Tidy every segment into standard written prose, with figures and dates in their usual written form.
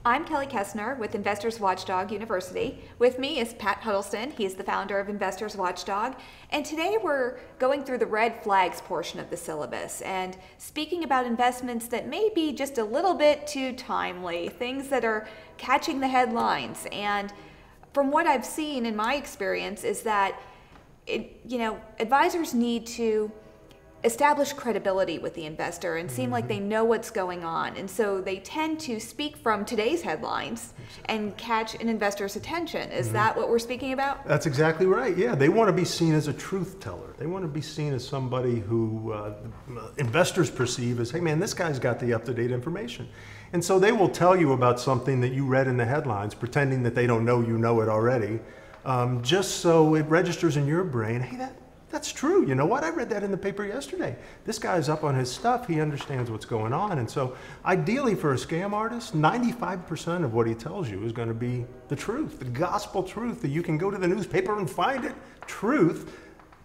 I'm Kelly Kessner with Investors Watchdog University. With me is Pat Huddleston. He's the founder of Investors Watchdog. And today we're going through the red flags portion of the syllabus and speaking about investments that may be just a little bit too timely, things that are catching the headlines. And from what I've seen in my experience is that advisors need to establish credibility with the investor and seem like they know what's going on. And so they tend to speak from today's headlines and catch an investor's attention. Is that what we're speaking about? That's exactly right. Yeah, they want to be seen as a truth teller. They want to be seen as somebody who investors perceive as, hey man, this guy's got the up-to-date information. And so they will tell you about something that you read in the headlines, pretending that they don't know you know it already, just so it registers in your brain, hey, that's true. You know what? I read that in the paper yesterday. This guy's up on his stuff. He understands what's going on. And so ideally for a scam artist, 95% of what he tells you is going to be the truth, the gospel truth that you can go to the newspaper and find it. Truth.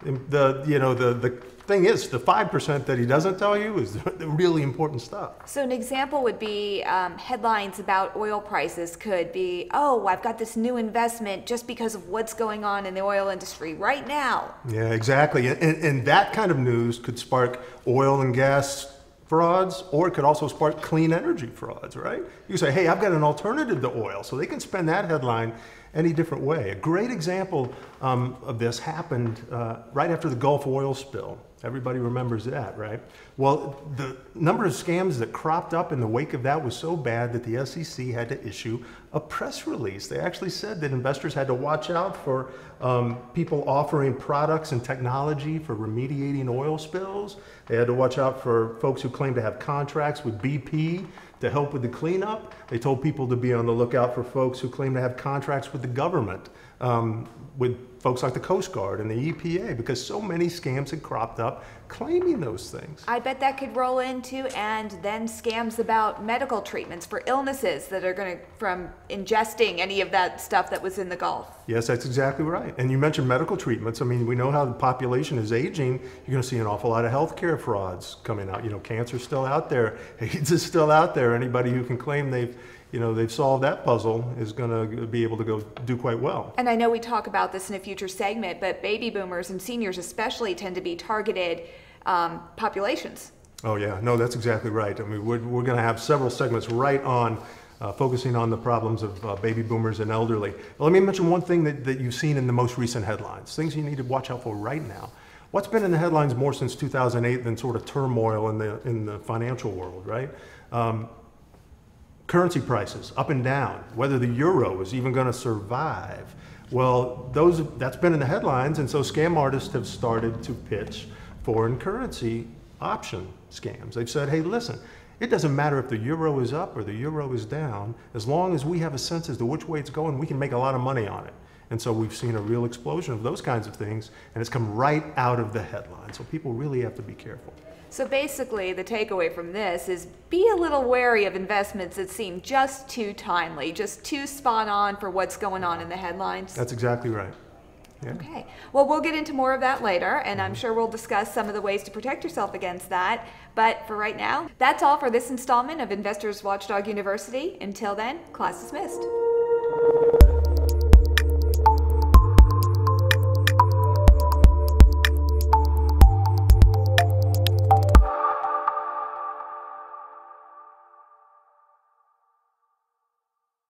The thing is, the 5% that he doesn't tell you is the really important stuff. So an example would be headlines about oil prices could be, oh, I've got this new investment just because of what's going on in the oil industry right now. Yeah, exactly. And that kind of news could spark oil and gas frauds, or it could also spark clean energy frauds, right? You say, hey, I've got an alternative to oil. So they can spend that headline any different way. A great example of this happened right after the Gulf oil spill. Everybody remembers that, right? Well, the number of scams that cropped up in the wake of that was so bad that the SEC had to issue a press release. They actually said that investors had to watch out for people offering products and technology for remediating oil spills. They had to watch out for folks who claimed to have contracts with BP to help with the cleanup. They told people to be on the lookout for folks who claim to have contracts with the government, with folks like the Coast Guard and the EPA, because so many scams had cropped up claiming those things. I bet that could roll into, and then scams about medical treatments for illnesses that are going to, from ingesting any of that stuff that was in the Gulf. Yes, that's exactly right. And you mentioned medical treatments. I mean, we know how the population is aging. You're going to see an awful lot of healthcare frauds coming out. You know, cancer's still out there. AIDS is still out there. Anybody who can claim they've solved that puzzle is going to be able to go do quite well. And I know we talk about this in a future segment, but baby boomers and seniors especially tend to be targeted populations. Oh yeah, no, that's exactly right. I mean, we're going to have several segments right on focusing on the problems of baby boomers and elderly. But let me mention one thing that you've seen in the most recent headlines, things you need to watch out for right now. What's been in the headlines more since 2008 than sort of turmoil in the financial world, right? Currency prices up and down, whether the euro is even going to survive. Well, that's been in the headlines, and so scam artists have started to pitch foreign currency option scams. They've said, hey, listen, it doesn't matter if the euro is up or the euro is down, as long as we have a sense as to which way it's going, we can make a lot of money on it. And so we've seen a real explosion of those kinds of things, and it's come right out of the headlines. So people really have to be careful. So basically, the takeaway from this is be a little wary of investments that seem just too timely, just too spot on for what's going on in the headlines. That's exactly right. Yeah. Okay. Well, we'll get into more of that later, and I'm sure we'll discuss some of the ways to protect yourself against that. But for right now, that's all for this installment of Investors Watchdog University. Until then, class dismissed.